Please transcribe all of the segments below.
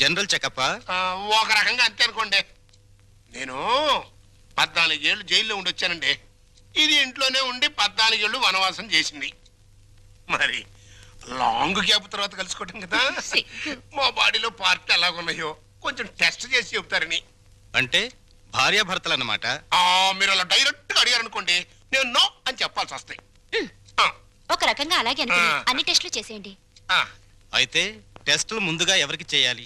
General checkup ఒక రకంగా అంతే అనుకోండి. నేను 14 ఏళ్ళు జైల్లో ఉండి వచ్చానండి. ఇది ఇంట్లోనే ఉండి 14 ఏళ్ళు వనవాసం చేసింది. మరి లాంగ్ గ్యాప్ తర్వాత కలుసుకోవటం కదా. మా బాడీలో పార్ట్ ఎలాగున్నాయో కొంచెం టెస్ట్ చేసి చెబుతారని. అంటే భార్యాభర్తలు అన్నమాట. మీరు అలా డైరెక్ట్ గా అడిగారనుకోండి, నేను నో అని చెప్పాల్సి వస్తాయి. ఒక రకంగా అలాగే అనుకుని అన్ని టెస్టులు చేసేయండి. అయితే టెస్టులు ముందుగా ఎవరికి చేయాలి?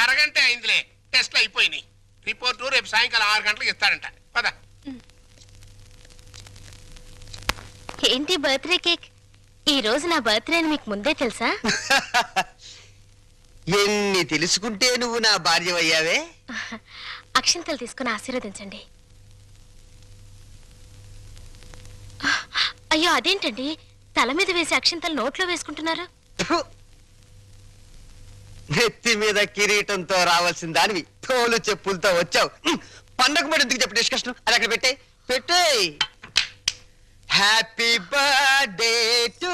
అరగంట అయిందిలే, టెస్ట్లు అయిపోయినాయి. రిపోర్టు రేపు సాయంకాలం 6 గంటలకు ఇస్తాడంట. పద. ఏంటి బర్త్డే కేక్? ఈ రోజు నా బర్త్డే అని మీకు ముందే తెలుసా? ఎన్ని తెలుసుకుంటే నువ్వు నా భార్యవయ్యావే. అక్షింతలు తీసుకుని ఆశీర్వదించండి. అయ్యో అదేంటండి, తల మీద వేసి అక్షింతలు నోట్లో వేసుకుంటున్నారు? నెత్తి మీద కిరీటంతో రావాల్సిన దానివి తోలు చెప్పులతో వచ్చావు. పండగ మరి ఎందుకు చెప్పు డిస్కషన్? అది అక్కడ పెట్టే. Happy birthday to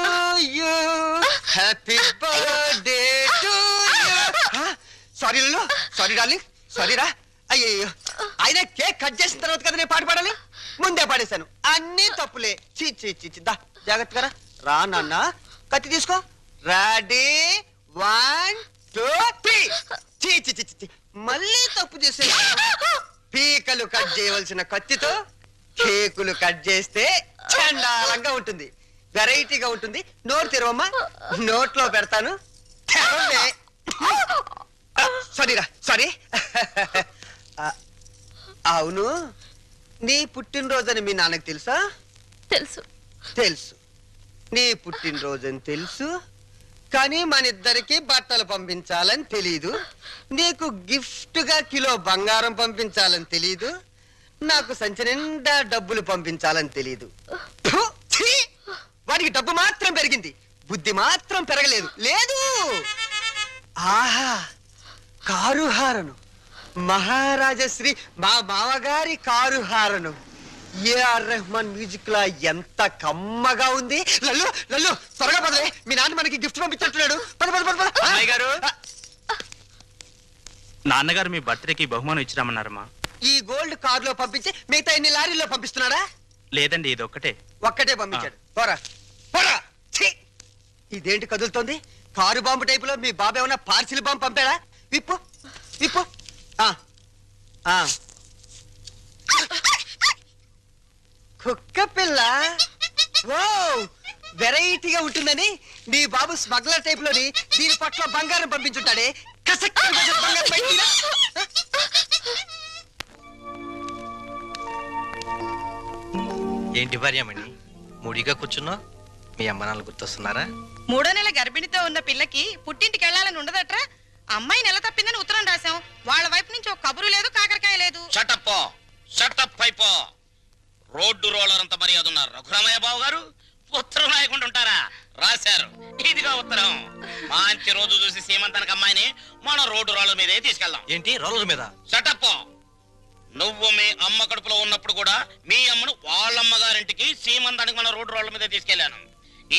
you, happy birthday to you. Sorry లలో, సారీ డార్లింగ్, సారీ రా. అయ్యో, అయినా కేక్ కట్ చేసిన తర్వాత కదా నేను పాట పాడాలి. ముందే పాడేశాను, అన్ని తప్పులే. దా జాగ్రత్తగా రా నాన్న. కత్తి తీసుకో. రెడీ 1 2 3. మళ్ళీ తప్పు చేసే. పీకలు కట్ చేయవలసిన కత్తితో కేకులు కట్ చేస్తే చండాలంగా ఉంటుంది, వెరైటీగా ఉంటుంది. నోరు తెరవమ్మా, నోట్లో పెడతాను. సారీరా, సారీ. అవును, నీ పుట్టినరోజని మీ నాన్నకు తెలుసా? తెలుసు. తెలుసు, నీ పుట్టినరోజని తెలుసు. కానీ మన ఇద్దరికి బట్టలు పంపించాలని తెలీదు. నీకు గిఫ్ట్ గా కిలో బంగారం పంపించాలని తెలీదు. నాకు సంచి నిండా డబ్బులు పంపించాలని తెలీదు. వాడికి డబ్బు మాత్రం పెరిగింది, బుద్ధి మాత్రం పెరగలేదు. లేదు. ఆహా, కారు హారను, మహారాజశ్రీ మా మామగారి కారు హారను. ఏఆర్ రెహమాన్ మ్యూజిక్ లా ఎంత కమ్మగా ఉంది. లల్లు లల్లు త్వరగా పదవే, మీ నాన్న మనకి గిఫ్ట్ పంపించున్నాడు. పద పద పద పద. గారు, నాన్నగారు మీ బర్త్డేకి బహుమానం ఇచ్చిరామన్నారమ్మా. ఈ గోల్డ్ కార్ లో పంపించి మిగతా ఎన్ని లారీల్లో పంపిస్తున్నాడా? లేదండి, ఇది ఒక్కటే పంపించాడు. పోరా పోరా. ఇదేంటి కదులుతోంది? కారు బాంబు టైపులో మీ బాబు ఏమన్నా పార్సిల్ బాంబు పంపాడా? విప్పు విప్పు. కుక్క పిల్ల. ఓ, వెరైటీగా ఉంటుందని నీ బాబు స్మగ్లర్ టైప్ లోని దీని పట్ల బంగారం పంపించుంటాడే. బంగారం బయటిరా. ఏంటి భార్యమణి మూడిగా కూర్చున్నా? మీ అమ్మ నాన్న గుర్తొస్తున్నారా? 3వ నెల గర్భిణితో ఉన్న పిల్లకి పుట్టింటికి వెళ్ళాలని ఉండదట్రా. అమ్మాయి నెల తప్పిందని ఉత్తరం రాశాం. వాళ్ళ వైపు నుంచి ఒక కబురు లేదు, కాకరకాయ లేదు. షటప్ అయిపో. రోడ్డు రోలర్ అంత మర్యాద ఉన్నారు రఘురామయ్య బాబు గారు. ఉత్తరం రాయకుండా ఉంటారా? రాశారు. ఇదిగా ఉత్తరం. మంచి రోజు చూసి సీమంతానికి అమ్మాయిని మన రోడ్డు రోలర్ మీదే తీసుకెళ్దాం. ఏంటి రోలర్ మీద? షటప్. నువ్వు మీ అమ్మ కడుపులో ఉన్నప్పుడు కూడా మీ అమ్మను వాళ్ళమ్మగారింటికి సీమంతానికి మన రోడ్డు రోలర్ మీదే తీసుకెళ్లాను.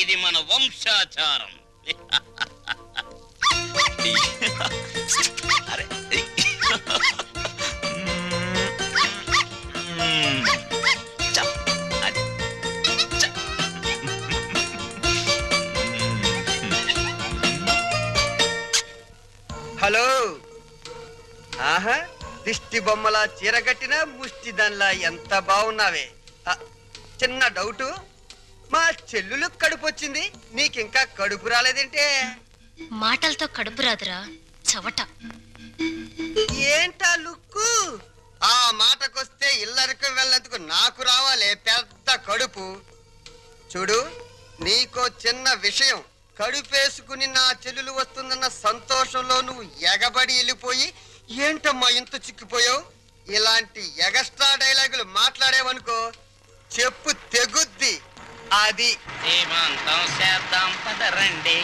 ఇది మన వంశాచారం. హలో. ఆహా, దిష్టి బొమ్మలా చీరగట్టిన ముష్టి దానిలా ఎంత బాగున్నావే. చిన్న డౌటు, మా చెల్లులు కడుపు వచ్చింది, నీకింకా కడుపు రాలేదేంటే? మాటలతో కడుపు రాదురా చవట. ఏంటా లుక్కు? ఆ మాటకొస్తే ఇల్లరికి వెళ్ళేందుకు నాకు రావాలే పెద్ద కడుపు. చూడు, నీకో చిన్న విషయం. కడుపేసుకుని నా చెల్లెలు వస్తుందన్న సంతోషంలో నువ్వు ఎగబడి వెళ్ళిపోయి ఏంటమ్మా ఇంత చిక్కిపోయావు? ఇలాంటి ఎగస్ట్రా డైలాగులు మాట్లాడేవనుకో చెప్పు తెగుద్ది. అది సీమంతం చేద్దాం పదరండి,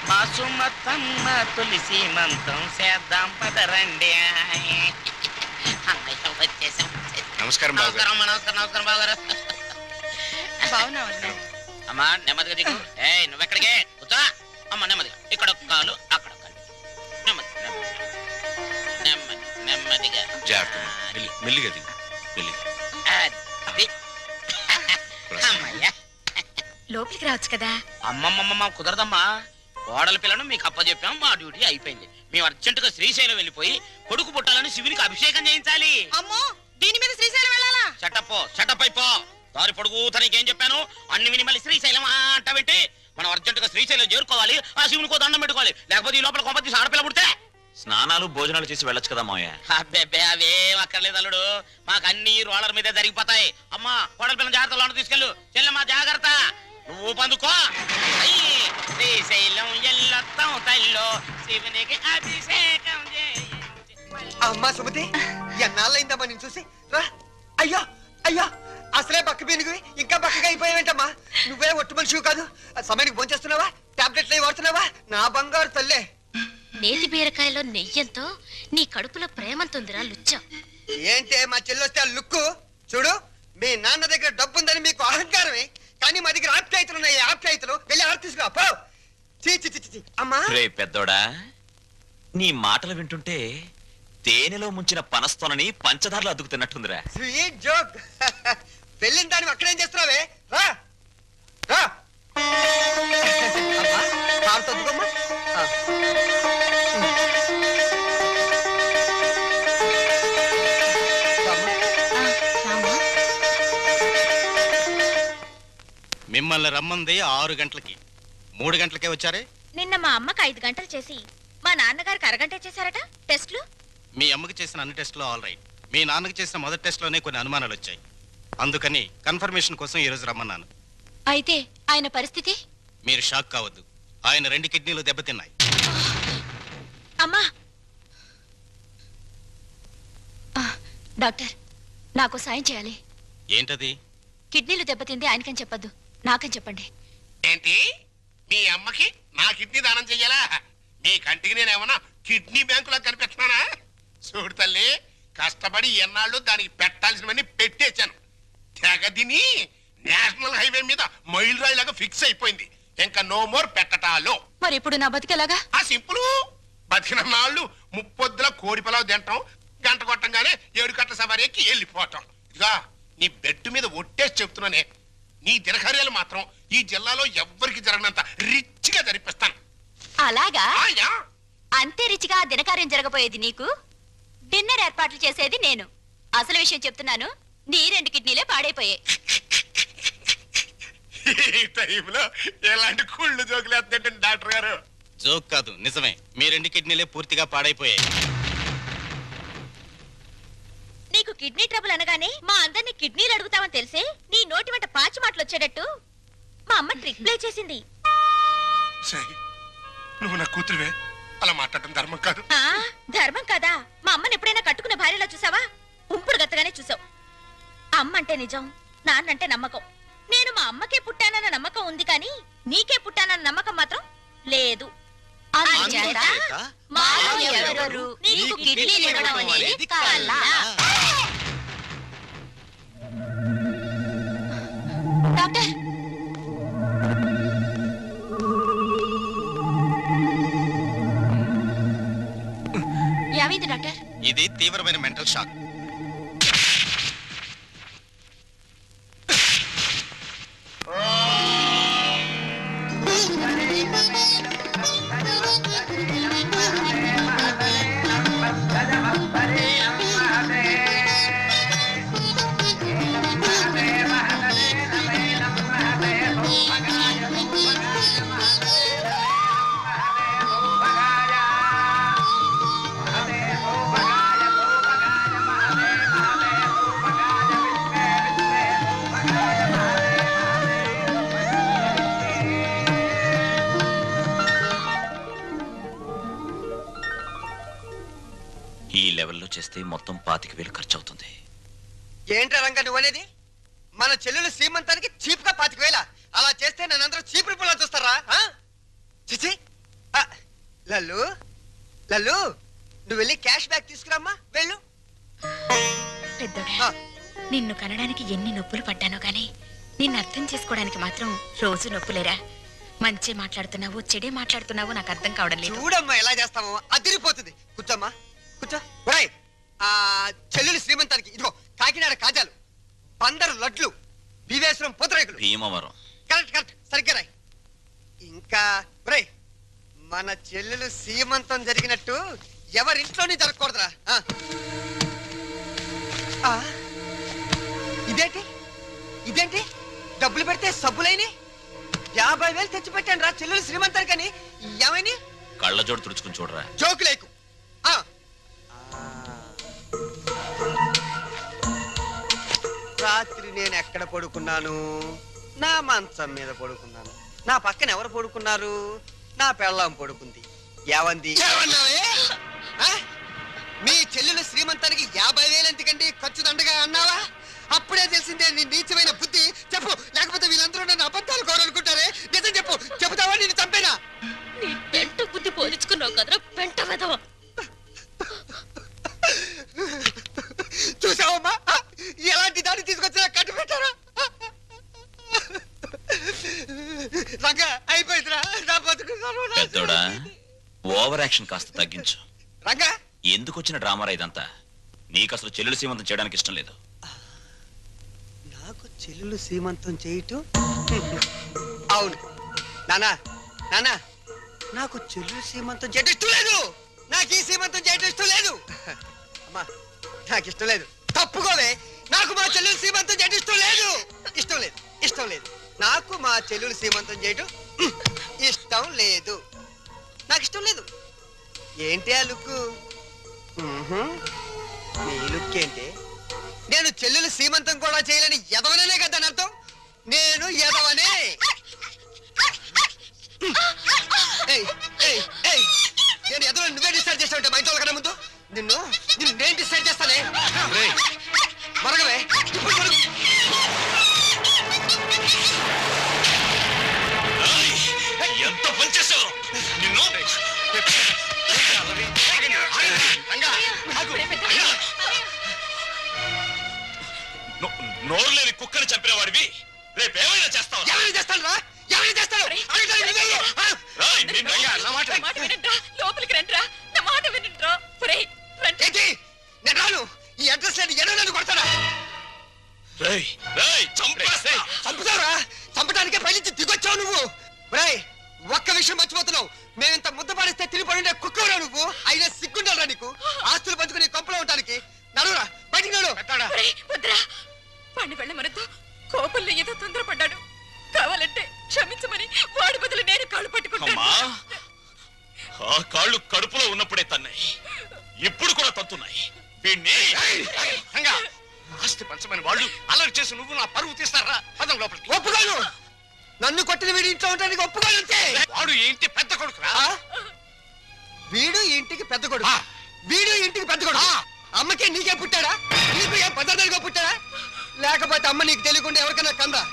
మా సుమతమ్మ తొలి సీమంతం చేద్దాం పదరండి. అమ్మయ్య, వచ్చేసాం. నమస్కారం నమస్కారం నమస్కారం బావగారు. బాగున్నావు అమ్మా నెమ్మదిగా దిగు. నువ్వెక్కడికే కూర్చో. అమ్మ నెమ్మదిగా, ఇక్కడ ఒక కాలు అక్కడ ఒక కాలు. నెమ్మది నెమ్మది నెమ్మదిగా మెల్లిగా దిగు, మెల్లిగా. అది. అమ్మయ్యా. లోపలికి రావచ్చు కదా. అమ్మమ్మమ్మ కుదరదమ్మా. కోడల పిల్లను మీకు అప్పచెప్పాం, మా డ్యూటీ అయిపోయింది. మేము అర్జెంటుగా శ్రీశైలం వెళ్ళిపోయి కొడుకు పుట్టాలని శివునికి అభిషేకం చేయించాలి. అమ్మో, దీని మీద శ్రీశైలం వెళ్ళాలా? షటప్ అయిపో. దారి పొడుగు తనకేం చెప్పాను అన్ని విని మళ్ళీ శ్రీశైలం అంటావేంటి? మనం అర్జెంటుగా శ్రీశైలం చేరుకోవాలి, ఆ శివునికో దండం పెట్టుకోవాలి. లేకపోతే ఈ లోపల కొంపతి ఆడపిల్ల పుడితే స్నానాలు భోజనాలు చేసి వెళ్ళొచ్చు కదా మావయ్య. అబ్బే అవేం అక్కర్లేదు అల్లుడు, మాకు అన్ని రోలర్ మీదే జరిగిపోతాయి. అమ్మా కోడల పిల్లల జాగ్రత్తలో తీసుకెళ్ళు. చెల్లెమ్మా జాగ్రత్త, నువ్వు పందుకో. శ్రీశైలం ఎల్లొత్తం తల్లో శివునికి అభిషేకం అమ్మా సుమతి, ఎన్నాళ్ళైందమ్మా నేను చూసి. రా. అయ్యో అయ్యో, అసలే బక్క పీనుగువి ఇంకా బక్కగా అయిపోయావేంటమ్మా? నువ్వే ఒట్టు మనిషివి కాదు. సమయానికి భోంచేస్తున్నావా? టాబ్లెట్లు వాడుతున్నావా? నా బంగారు తల్లే. నేతి బీరకాయలో నెయ్యంతో నీ కడుపులో ప్రేమంతుందిరా లుచ్చ. ఏంటే మా చెల్లొస్తే ఆ లుక్కు? చూడు, మీ నాన్న దగ్గర డబ్బు ఉందని మీకు అహంకారమే, కానీ మా దగ్గర ఆప్యాయతలు ఉన్నాయి. ఆప్యాయతలు వెళ్ళి ఆడ తీసుకురా పో. అమ్మా రే పెద్దోడా, నీ మాటలు వింటుంటే తేనెలో ముంచిన పనస్తోనని పంచదారలు అద్దుకుతున్నట్టుందిరా. Sweet joke. వెళ్ళిన దాన్ని అక్కడేం చేస్తున్నావే? రా రా. అమ్మా, కారుతో దిగమ్మా. మిమ్మల్ని రమ్మంది 6 గంటలకి, 3 గంటలకే వచ్చారే. నిన్న మా అమ్మకి 5 గంటలు చేసి మా నాన్నగారికి అరగంట చేశారట టెస్ట్లు. మీ అమ్మకి చేసిన అన్ని టెస్టులు ఆల్ రైట్. మీ నాన్నకి చేసిన మొదటి టెస్ట్లోనే కొన్ని అనుమానాలు వచ్చాయి. అందుకని కన్ఫర్మేషన్ కోసం ఈ రోజు రమ్మన్నాను. అయితే ఆయన పరిస్థితి? మీరు షాక్ కావద్దు, ఆయన 2 కిడ్నీలు దెబ్బతిన్నాయి. అమ్మా డాక్టర్, నాకు సాయం చేయాలి. ఏంటది? కిడ్నీలు దెబ్బతింది ఆయనకని చెప్పద్దు, నాకని చెప్పండి. ఏంటి, మీ అమ్మకి నా కిడ్నీ దానం చెయ్యాలా? మీ కంటికి నేనేమన్నా కిడ్నీ బ్యాంకులో కనిపెట్టినానా? చూడు తల్లి, కష్టపడి ఎన్నాళ్ళు దానికి పెట్టాల్సినవన్నీ పెట్టేశాను. తెగదిని నేషనల్ హైవే మీద మైల్ రాయిలాగా ఫిక్స్ అయిపోయింది. ఇంకా నో మోర్ పెట్టటాలో. మరి ఇప్పుడు నా బతికేలాగా? ఆ సింపుల్. బతికిన నాళ్ళు ముప్పొద్దుల కోడి పిలవ తింటాం, గంట కొట్టంగానే 7 గంటల సవారీ ఎక్కి వెళ్ళిపోవటం. ఇదిగా నీ బెడ్ మీద ఒట్టేసి చెప్తున్నానే, నీ దినకార్యాలు మాత్రం ఈ జిల్లాలో ఎవ్వరికి జరగనంత రిచ్గా జరిపిస్తాను. అలాగా? ఆయా. అంతే రిచిగా దినకార్యం జరగబోయేది నీకు, డిన్నర్ ఏర్పాట్లు చేసేది నేను. అసలు విషయం చెప్తున్నాను, నీ 2 కిడ్నీలే పాడైపోయాయి. ఈ టైంలో ఎలాంటి కుళ్ళు జోకులు వేస్తుంటే డాక్టర్ గారు. జోక్ కాదు, నిజమే. మీ 2 కిడ్నీలే పూర్తిగా పాడైపోయాయి. నీకు కిడ్నీ ట్రబుల్ అనగానే మా అందరినీ కిడ్నీలు అడుగుతావని తెలిసే నీ నోటి వెంట పాచి మాటలు వచ్చేటట్టు మా అమ్మ ట్రిక్ ప్లే చేసింది. సై, నువ్వు నా కూతురువే, అలా మాట్లాడటం ధర్మం కాదు. ధర్మం కదా? మా అమ్మని ఎప్పుడైనా కట్టుకున్న భార్యలా చూసావా? ఉంపుడు గత్తగానే చూసావు. అమ్మ అంటే నిజం, నాన్నంటే నమ్మకం. నేను మా అమ్మకే పుట్టానన్న నమ్మకం ఉంది, కానీ నీకే పుట్టానన్న నమ్మకం మాత్రం లేదు. అందుచేత మాలో ఎవరెవరు నీకు కిడ్నీలు ఇవ్వడం అనేది కల. డాక్టర్, ఏమైంది డాక్టర్? ఇది తీవ్రమైన మెంటల్ షాక్. లెవెల్లో చేస్తే మొత్తం 25,000 ఖర్చు అవుతుంది. ఏంట్రా రంగా నువ్వు అనేది? మన చెల్లెలు శ్రీమంతానికి చీప్ గా 25,000. అలా చేస్తే నన్నందరూ చీప్ రూపంలో చూస్తారా? చిచి. లల్లు లల్లు, నువ్వు వెళ్ళి క్యాష్ బ్యాక్ తీసుకురామ్మా, వెళ్ళు. పెద్దోడా, నిన్ను కనడానికి ఎన్ని నొప్పులు పడ్డానో గాని నిన్ను అర్థం చేసుకోవడానికి మాత్రం రోజు నొప్పులేరా. మంచి మాట్లాడుతున్నావు, చెడే మాట్లాడుతున్నావు నాకు అర్థం కావడం లేదు. చూడమ్మా ఎలా చేస్తామో, అదిరిపోతుంది. కూర్చోమ్మా, కూర్చో. ఒరేయ్, చెల్లెలు శ్రీమంతానికి ఇదిగో కాకినాడ కాజాలు, బందరు లడ్లు, బీవేశ్వరం పూతరేకులు. భీమవరం. కరెక్ట్ కరెక్ట్, సరిగ్గా రాయ్. ఇంకా ఒరేయ్, మన చెల్లెలు సీమంతం జరిగినట్టు ఎవరింట్లోనే జరగకూడదురా. ఇదేంటి ఇదేంటి, డబ్బులు పెడితే సబ్బులైని 50,000 తెచ్చి పెట్టాను రా చెల్లెలు శ్రీమంతానికని. ఏమైనా కళ్ళజోడు తుడుచుకుని చూడరా. జోకు లేకు. రాత్రి నేను ఎక్కడ పడుకున్నాను? నా మంచం మీద పడుకున్నాను. నా పక్కన ఎవరు పడుకున్నారు? నా పెళ్ళాం పడుకుంది. ఏవంది? మీ చెల్లెలు శ్రీమంతానికి 50,000 ఎందుకండి ఖర్చు దండగా అన్నావా? అప్పుడే తెలిసిందే నీ నీచమైన బుద్ధి. చెప్పు, లేకపోతే వీళ్ళందరూ నన్ను అబద్ధాలు కోరనుకుంటారే. నిజం చెప్పు, చెబుతావా నేను చంపేనా? నీ పెంట బుద్ధి పోల్చుకున్నావు కదరా పెంట వెధవ. చూసావమ్మా, ఎలాంటి దాన్ని తీసుకొచ్చినా కట్టు పెట్టారా? రంగా అయిపోయిందిరా నా బతుకు. పెద్దోడా, ఓవర్ యాక్షన్ కాస్త తగ్గించు. రంగా, ఎందుకు వచ్చిన డ్రామారా ఇదంతా? నీకు అసలు చెల్లెలు సీమంతం చేయడానికి ఇష్టం లేదు. నాకు చెల్లెలు సీమంతం చేయటం? అవును నానా, నానా, నాకు చెల్లెలు సీమంతం చేయటం ఇష్టం లేదు. నాకు ఈ సీమంతం చేయటం ఇష్టం లేదు. అమ్మా, నాకు ఇష్టం లేదు. తప్పుకోవే. నాకు మా చెల్లెలు సీమంతం చేయటం ఇష్టం లేదు. ఇష్టం లేదు, ఇష్టం లేదు. నాకు మా చెల్లెలు సీమంతం చేయటం ఇష్టం లేదు. నాకు ఇష్టం లేదు. ఏంటి ఆ లుక్కు? నీ లుక్ ఏంటి? నేను చెల్లెలు సీమంతం కూడా చేయలేని ఎదవనే కదా అని అర్థం. నేను ఎదవనే. నేను ఎదవ నువ్వే డిసైడ్ చేస్తావుంటే మా ఇంట్లో కన్నా ముందు నిన్ను నేను డిసైడ్ చేస్తానే. మరగవే. ఎంత పనిచేసావు నిన్ను. నోరు లేని కుక్కని చంపిన వాడివి రేపేమైనా చేస్తావు? ఎవరైనా చేస్తాను రా, ఎవరైనా చేస్తాను. లోపలికి రండిరా, నా మాట వినండిరా. నేను రాను. ఈ అడ్రస్ లేని ఎన్నో నన్ను కొడతారా? చంపుతావురా? చంపడానికే పైనుంచి దిగొచ్చావు నువ్వు. రేయ్, ఒక్క విషయం మర్చిపోతున్నావు. మేమింత ముద్ద పాడిస్తే తిరిగిపడి కుక్కరా నువ్వు. అయినా సిగ్గుండాలరా నీకు? ఆస్తులు పంచుకుని కొంపలో ఉండడానికి. నడురా, బయటికి నడు. వాడిని వెళ్ళమనతో కోపంలో ఏదో తొందరపడ్డాడు. కావాలంటే క్షమించమని వాడి బదులు నేను కాళ్ళు పట్టుకుంటాను. ఆ కాళ్ళు కడుపులో ఉన్నప్పుడే తన్నాయి, ఇప్పుడు కూడా తత్తున్నాయి. వీణ్ణి ఆస్తి పంచమని వాళ్ళు అల్లరి చేసి నువ్వు నా పరువు తీస్తారా? పదం లోపలికి. ఒప్పుకోను. నన్ను కొట్టిన వీడి ఇంట్లో ఉంటానికి ఒప్పుకోను. అంతే. వాడు ఏంటి పెద్ద కొడుకురా? వీడు ఇంటికి పెద్ద కొడుకు. వీడు ఇంటికి పెద్ద కొడుకు. అమ్మకే నీకే పుట్టాడా? నీకు ఏ పద్ధతిగా పుట్టాడా? లేకపోతే అమ్మ నీకు తెలియకుండా ఎవరికైనా కందా?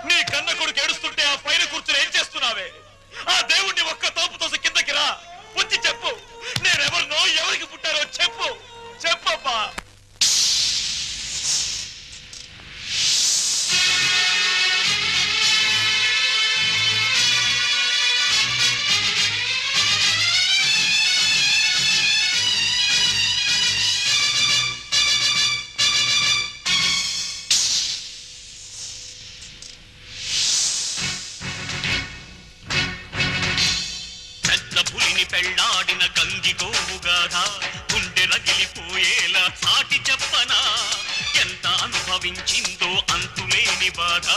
నీ కన్న కొడుకు ఏడుస్తుంటే ఆ పైన కూర్చుని ఏం చేస్తున్నావే? ఆ దేవుణ్ణి ఒక్క తోపు తోసి కిందకి రా, వచ్చి చెప్పు. నేనెవరినో, ఎవరికి పుట్టారో చెప్పు. చెప్పమ్మా. పెళ్ళాడిన గంగి గోవుగాథ గుండె రగిలిపోయేలా సాటి చెప్పనా? ఎంత అనుభవించిందో అంతులేని బాధ,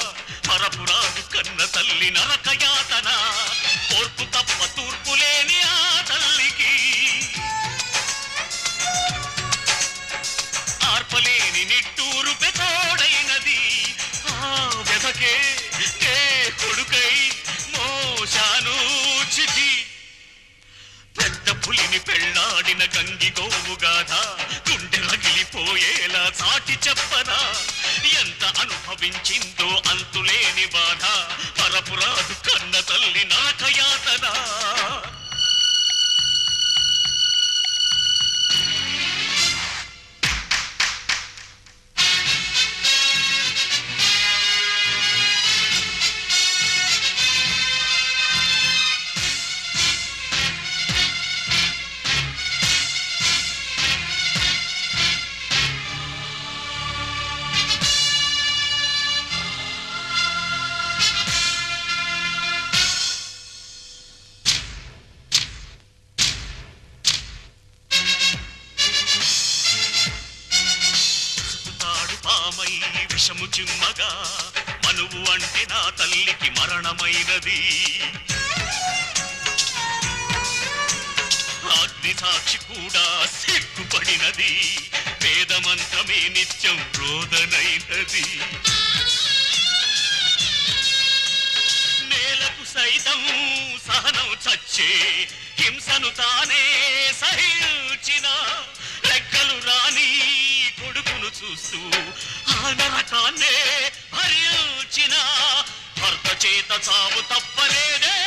పరపురాదు కన్న తల్లి నరక యాతన. ఓర్పు తప్ప తూర్పు లేని ఆ తల్లికి ఆర్పలేని నిట్టూరు పెతోడైనది. ఆ వెదకే ఏ కొడుకై మోశాను చిటి. పెద్ద పులి గంగి గోవు గాథ గుండె రగిలిపోయేలా చాటి చెప్పనా ఎంత అనుభవించిందో అంతులేని బాధ పరపురాదు కన్న తల్లి నరకయాతనా విషము చిమ్మగా మనువు అంటే నా తల్లికి మరణమైనది అగ్ని సాక్షి కూడా సిగ్గుపడినది వేద మంత్రమే నిత్యం రోదనైనది నేలకు సైతం సహనం చచ్చే హింసను తానే సహించిన లెక్కలు రాని కొడుకును చూస్తూ ఆ నరకాన్నే భరించిన భర్త చేత చావు తప్పలేదే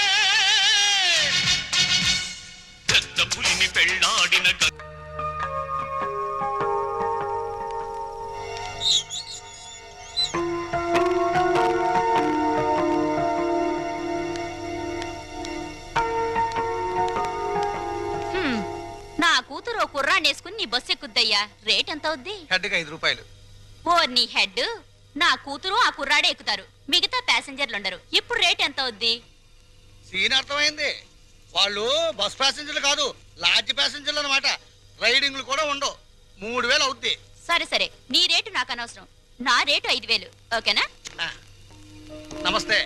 పెద్ద పులిని పెళ్లాడిన నా కూతురు కుర్రాడేసుకుని నీ బస్సు ఎక్కుద్దయ్యా. రేట్ ఎంత అవుద్ది? హెడ్కి 5 రూపాయలు. ఓ నీ హెడ్, నా కూతురు ఆ కుర్రాడే ఎక్కుతారు, మిగతా ప్యాసింజర్లు ఉండరు. ఇప్పుడు రేట్ ఎంత అవుద్ది? సీన్ అర్థమైంది. వాళ్ళు బస్ ప్యాసింజర్లు కాదు, లాడ్జ్ ప్యాసింజర్లు అన్నమాట. రైడింగ్లు కూడా ఉండవు. 3000 అవుద్ది. సరే సరే, నీ రేటు నాకు అనవసరం. నా రేటు 5000. ఓకేనా? నమస్తే.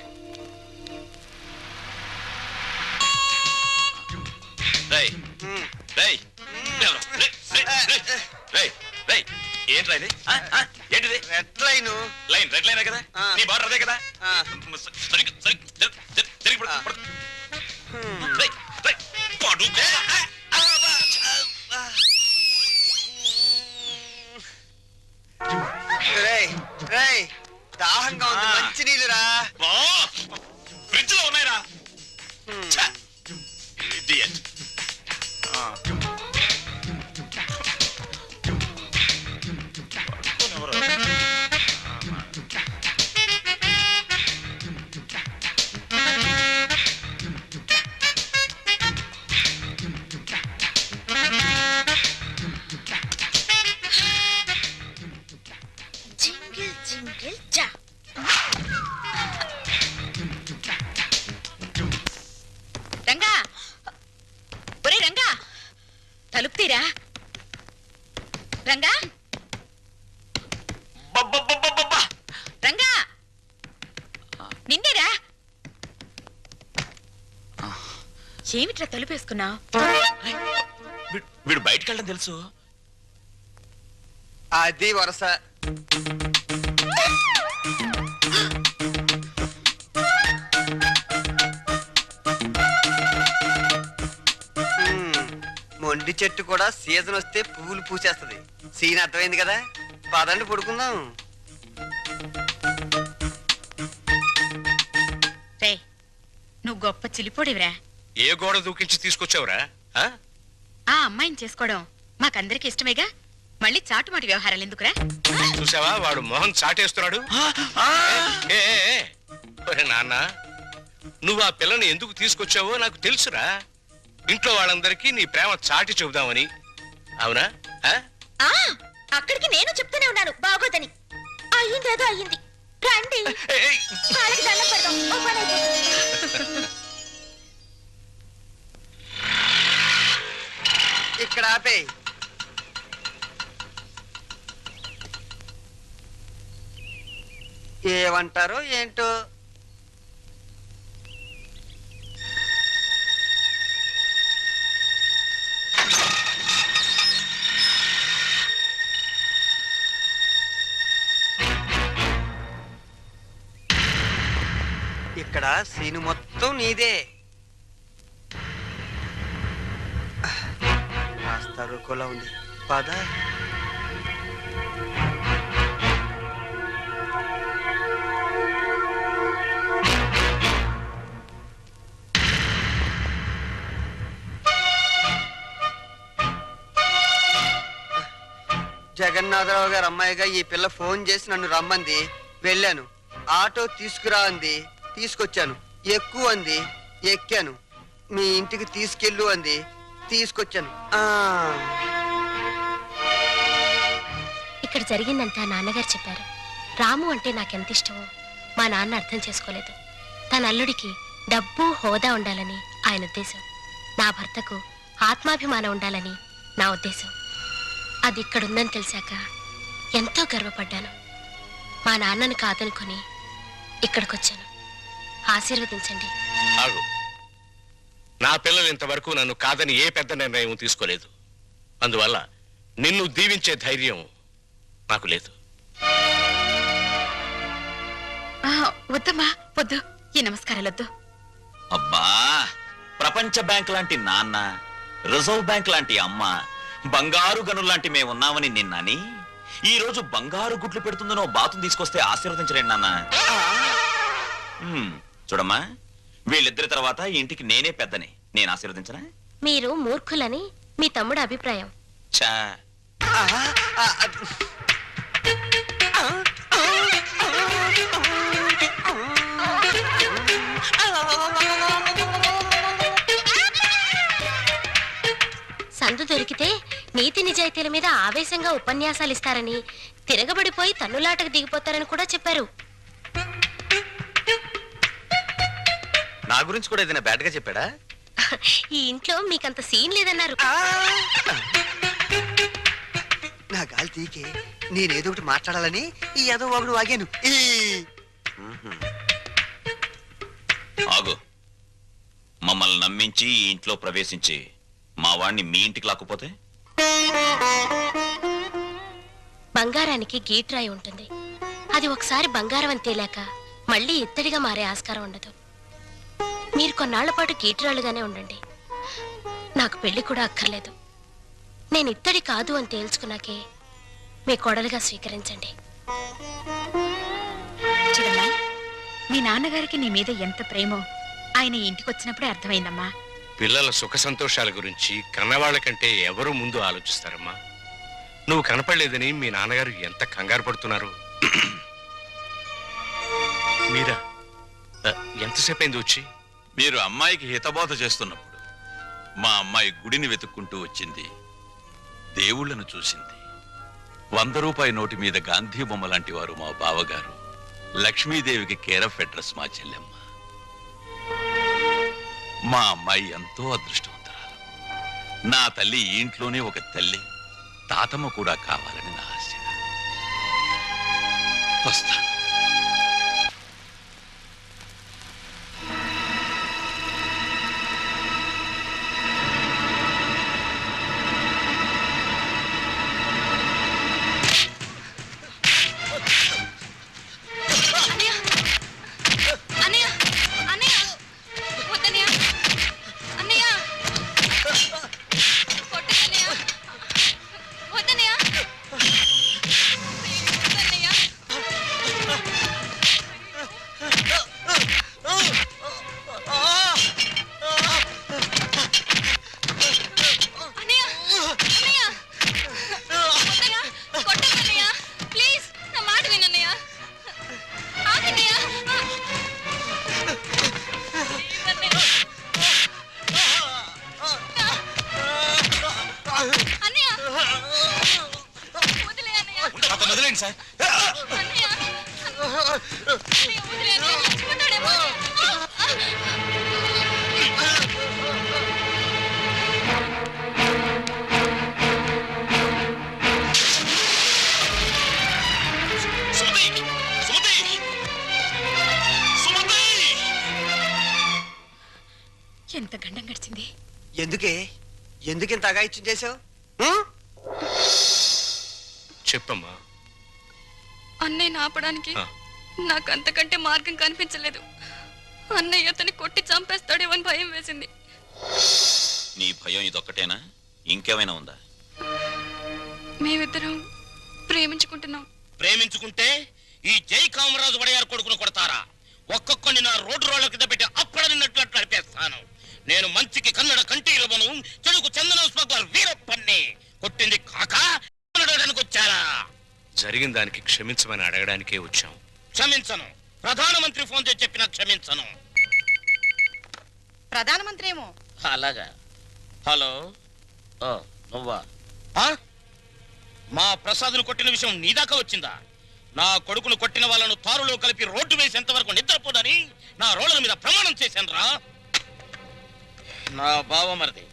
ఏంట్రా ఇది? ఏంటిది? Red line. రెడ్ లైన్ కదా? నీ బార్డర్ అదే కదా? దాహంగా ఉంది, మంచి నీళ్ళురా. ఫ్రిడ్జ్ లో ఉన్నాయిరా. జింగిల్ జింగిల్ జా. రంగా, ఒరే రంగా, తలుపు తీరా. రంగా, రంగా, నిన్నేరా. ఏమిట్రా తలుపేసుకున్నావు? వీడు బయటకు వెళ్ళడం తెలుసు. అది వరస. మొండి చెట్టు కూడా సీజన్ వస్తే పువ్వులు పూసేస్తుంది. సీన్ అర్థమైంది కదా? పదండి పడుకుందాం. రే, నువ్వు గొప్ప చిలిపోడివిరా. ఏ గోడ దూకించి తీసుకొచ్చావురా? ఆ అమ్మాయిని చేసుకోవడం మాకందరికి ఇష్టమేగా. మళ్ళీ చాటుమాటి వ్యవహారాలు ఎందుకురా? చూసావా, వాడు మొహం చాటేస్తున్నాడు. నాన్న, నువ్వు ఆ పిల్లని ఎందుకు తీసుకొచ్చావో నాకు తెలుసురా. ఇంట్లో వాళ్ళందరికీ నీ ప్రేమ చాటి చెబుదామని. అవునా? అక్కడికి నేను చెప్తూనే ఉన్నాను బాగోదని. అయ్యింది ఏదో అయ్యింది. రండి, కాళ్ళకి దండం పెడదాం. ఓ పని అయిపోతుంది. ఇక్కడ ఆపే. ఏమంటారో ఏంటో. ఇక్కడ సీను మొత్తం నీదే. తరుకోలా ఉంది. పద. జగన్నాథరావు గారు అమ్మాయిగా ఈ పిల్ల ఫోన్ చేసి నన్ను రమ్మంది. వెళ్ళాను. ఆటో తీసుకురా అంది, తీసుకొచ్చాను. ఎక్కు అంది, ఎక్కాను. మీ ఇంటికి తీసుకెళ్ళు అంది, తీసుకొచ్చాను. ఇక్కడ జరిగిందంతా నాన్నగారు చెప్పారు. రాము అంటే నాకెంత ఇష్టమో మా నాన్న అర్థం చేసుకోలేదు. తన అల్లుడికి డబ్బు హోదా ఉండాలని ఆయన ఉద్దేశం. నా భర్తకు ఆత్మాభిమానం ఉండాలని నా ఉద్దేశం. అది ఇక్కడుందని తెలిసాక ఎంతో గర్వపడ్డాను. మా నాన్నను కాదనుకొని ఇక్కడికొచ్చాను. ఆశీర్వదించండి. ఆగు. నా పిల్లలు ఇంతవరకు నన్ను కాదని ఏ పెద్ద నిర్ణయం తీసుకోలేదు. అందువల్ల నిన్ను దీవించే ధైర్యం నాకు లేదు. వద్దమ్మా, వద్దు. ఈ నమస్కారాలొద్దు. అబ్బా, ప్రపంచ బ్యాంక్ లాంటి నాన్న, రిజర్వ్ బ్యాంక్ లాంటి అమ్మ, బంగారు గనుల్లాంటి మేమున్నామని నిన్నని ఈ రోజు బంగారు గుడ్లు పెడుతుందనో బాతును తీసుకొస్తే ఆశీర్వదించలేండి నాన్న. చూడమ్మా, వీళ్ళిద్దరి తర్వాత ఇంటికి నేనే పెద్దని. నేను ఆశీర్వదించనా? మీరు మూర్ఖులని మీ తమ్ముడు అభిప్రాయం. చా సందు దొరికితే నీతి నిజాయితీల మీద ఆవేశంగా ఉపన్యాసాలు ఇస్తారని, తిరగబడిపోయి తన్నులాటకు దిగిపోతారని కూడా చెప్పారు. నా గురించి కూడా ఏదైనా బ్యాడ్ గా చెప్పాడా? ఈ ఇంట్లో మీకంత సీన్ లేదన్నారు. నా గాలి తీకే నేనేదో ఒకటి మాట్లాడాలని ఈ ఏదో ఒకడు వాగాను. ఆగు. మమ్మల్ని నమ్మించి ఈ ఇంట్లో ప్రవేశించి మా వాణ్ణి మీ ఇంటికి లాక్కుపోతే? బంగారానికి గీట్రాయి ఉంటుంది. అది ఒకసారి బంగారం అని తేలాక మళ్ళీ ఇత్తడిగా మారే ఆస్కారం ఉండదు. మీరు కొన్నాళ్ల పాటు గీట్రాలుగానే ఉండండి. నాకు పెళ్లి కూడా అక్కర్లేదు. నేను ఇత్తడి కాదు అని తేల్చుకున్నాకే మీ కోడలుగా స్వీకరించండి. చూడమ్మా, మీ నాన్నగారికి నీ మీద ఎంత ప్రేమో ఆయన ఇంటికొచ్చినప్పుడే అర్థమైందమ్మా. పిల్లల సుఖ సంతోషాల గురించి కన్నవాళ్ల కంటే ఎవరు ముందు ఆలోచిస్తారమ్మా? నువ్వు కనపడలేదని మీ నాన్నగారు ఎంత కంగారు పడుతున్నారు. మీరా ఎంతసేపు అయింది వచ్చి? మీరు అమ్మాయికి హితబోధ చేస్తున్నప్పుడు మా అమ్మాయి గుడిని వెతుక్కుంటూ వచ్చింది. దేవుళ్లను చూసింది. 100 రూపాయి నోటి మీద గాంధీ బొమ్మ లాంటి వారు మా బావగారు. లక్ష్మీదేవికి కేర్ ఆఫ్ అడ్రస్ మా చెల్లెమ్మ. మా అమ్మాయి ఎంతో అదృష్టవంతురాలు. నా తల్లి ఈ ఇంట్లోనే ఒక తల్లి, తాతమ్మ కూడా కావాలని నా ఆశ. వస్తా. ఎంత గండం గడిచింది. ఎందుకింత అగాయిత్యం చేసావు? చెప్పమ్మా. అన్నయ్యని ఆపడానికి నాకు అంతకంటే మార్గం కనిపించలేదు. అన్నయ్య అతన్ని కొట్టి చంపేస్తాడేమని భయం వేసింది. నీ భయం ఇదొక్కటేనా? ఇంకేమైనా ఉందా? మేమిద్దరం ప్రేమించుకుంటున్నాం. ప్రేమించుకుంటే ఈ జై కామరాజు వడయారు కొడుకును కొడతారా? ఒక్కొక్కని నా రోడ్డు రోడ్ల కింద పెట్టి అప్పడనిన్నట్లు నడిపేస్తాను. నేను మంచికి కన్నడ కంటీలవను, చెడుకు చందనం స్మగ్లర్ వీరప్పన్ని. కొట్టింది కాక అడగడానికి వచ్చారా? జరిగిన దానికి క్షమించమని అడగడానికే వచ్చాం. క్షమించను. ప్రధానమంత్రి ఫోన్ చేసి చెప్పినా క్షమించను. ప్రధానమంత్రి ఏమో. అలాగా. హలో, నువ్వా? మా ప్రసాద్ను కొట్టిన విషయం నీ దాకా వచ్చిందా? నా కొడుకును కొట్టిన వాళ్ళను తారులో కలిపి రోడ్డు వేసేంత వరకు నిద్రపోదని నా రోడ్ల మీద ప్రమాణం చేశాను రా. నా బావమరిది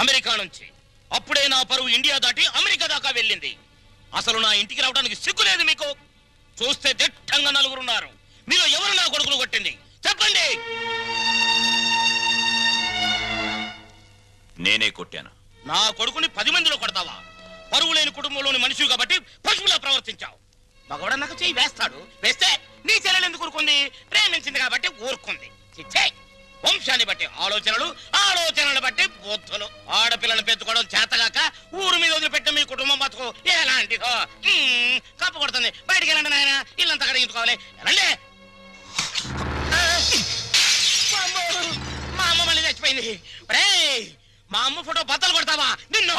అమెరికా నుంచి అప్పుడే నా పరువు ఇండియా దాటి అమెరికా దాకా వెళ్ళింది. అసలు నా ఇంటికి రావడానికి సిగ్గు లేదు మీకు? చూస్తే దిట్టంగా నలుగురున్నారు. మీలో ఎవరు నా కొడుకును కొట్టింది చెప్పండి. నేనే కొట్టాను. నా కొడుకుని 10 మందిలో కొడతావా? పరువు లేని కుటుంబంలోని మనిషి కాబట్టి పశువులా ప్రవర్తించావు. మగవాడు నాకు చెయ్యి వేస్తాడు. వేస్తే నీ చెల్లెలు ఎందుకు ఊరుకుంది? ప్రేమించింది కాబట్టి ఊరుకుంది. చిచ్చే, వంశాన్ని బట్టి ఆలోచనలు, ఆలోచనలు బట్టి బుద్ధులు. ఆడపిల్లను పెంచుకోవడం చేతగాక ఊరు మీద వదిలిపెట్టిన మీ కుటుంబం బతుకు ఎలాంటిదో. కప్పు కొడుతుంది. బయటికి వెళ్ళండి నాయన, ఇల్లంతా కడిగించుకోవాలి. రండి. మా అమ్మ మళ్ళీ చచ్చిపోయింది. మా అమ్మ ఫోటో బద్దలు కొడతావా? నిన్ను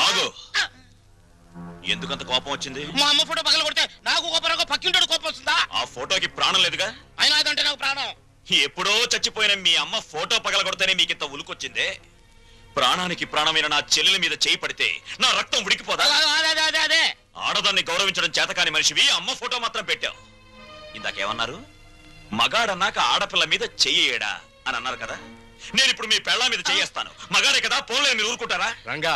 ఎందుకంత కోపం వచ్చింది? మా అమ్మ ఫోటో పగల కొడితే నాకు కోపం, పక్కింటోడు కోపం వస్తుందా? ఆ ఫోటోకి ప్రాణం లేదుగా. అయినా అదంటే నాకు ప్రాణం. ఎప్పుడో చచ్చిపోయిన మీ అమ్మ ఫోటో పగల కొడితేనే మీకింత ఉలుకొచ్చిందే. ప్రాణానికి ప్రాణమైన నా చెల్లెల మీద చేయి పడితే నా రక్తం ఉడికిపోదా? అదే ఆడదాన్ని గౌరవించడం చేతకాని మనిషివి అమ్మ ఫోటో మాత్రం పెట్టావు. ఇందాకేమన్నారు? మగాడన్నాక ఆడపిల్ల మీద చెయ్యేడా అని అన్నారు కదా. నేను ఇప్పుడు మీ పెళ్ళ మీద చెయ్యేస్తాను. మగాడే కదా, పోలే మీరు ఊరుకుంటారా? రంగా,